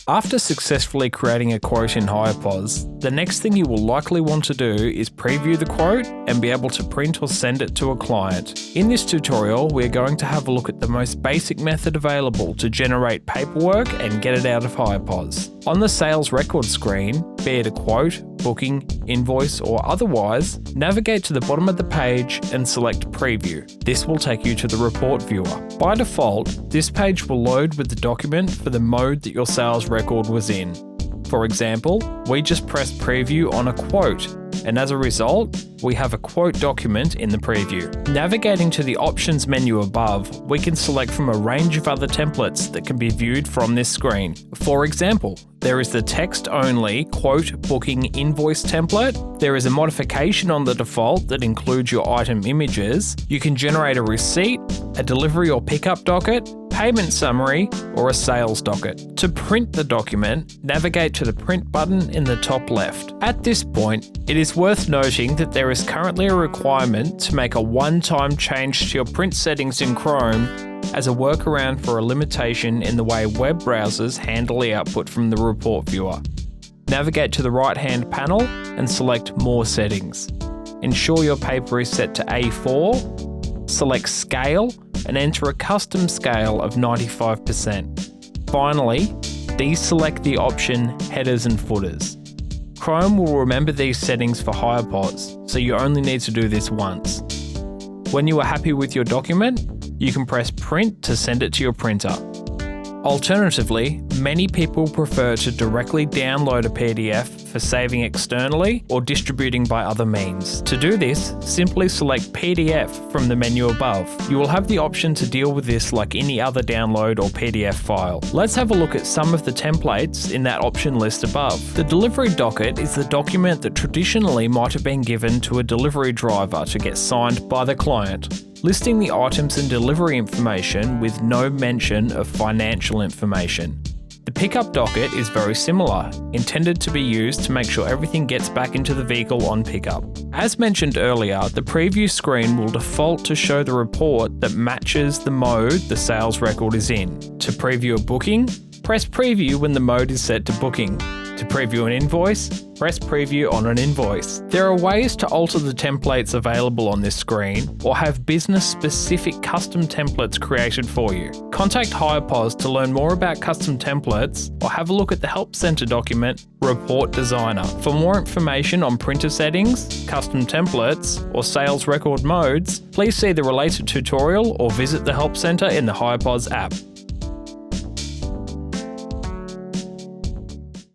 After successfully creating a quote in HirePOS, the next thing you will likely want to do is preview the quote and be able to print or send it to a client. In this tutorial, we're going to have a look at the most basic method available to generate paperwork and get it out of HirePOS. On the sales record screen, be it a quote, booking, invoice, or otherwise, navigate to the bottom of the page and select Preview. This will take you to the report viewer. By default, this page will load with the document for the mode that your sales record was in. For example, we just pressed Preview on a quote, and as a result, we have a quote document in the preview. Navigating to the options menu above, we can select from a range of other templates that can be viewed from this screen. For example, there is the text-only quote booking invoice template. There is a modification on the default that includes your item images. You can generate a receipt, a delivery or pickup docket, payment summary, or a sales docket. To print the document, navigate to the print button in the top left. At this point, it is worth noting that there is currently a requirement to make a one-time change to your print settings in Chrome as a workaround for a limitation in the way web browsers handle the output from the report viewer. Navigate to the right-hand panel and select More Settings. Ensure your paper is set to A4, select Scale, and enter a custom scale of 95%. Finally, deselect the option Headers and Footers. Chrome will remember these settings for HirePOS, so you only need to do this once. When you are happy with your document, you can press Print to send it to your printer. Alternatively, many people prefer to directly download a PDF for saving externally or distributing by other means. To do this, simply select PDF from the menu above. You will have the option to deal with this like any other download or PDF file. Let's have a look at some of the templates in that option list above. The delivery docket is the document that traditionally might have been given to a delivery driver to get signed by the client, listing the items and delivery information with no mention of financial information. The pickup docket is very similar, intended to be used to make sure everything gets back into the vehicle on pickup. As mentioned earlier, the preview screen will default to show the report that matches the mode the sales record is in. To preview a booking, press Preview when the mode is set to Booking. To preview an invoice, press Preview on an invoice. There are ways to alter the templates available on this screen or have business-specific custom templates created for you. Contact HirePOS to learn more about custom templates or have a look at the Help Center document, Report Designer. For more information on printer settings, custom templates, or sales record modes, please see the related tutorial or visit the Help Center in the HirePOS app.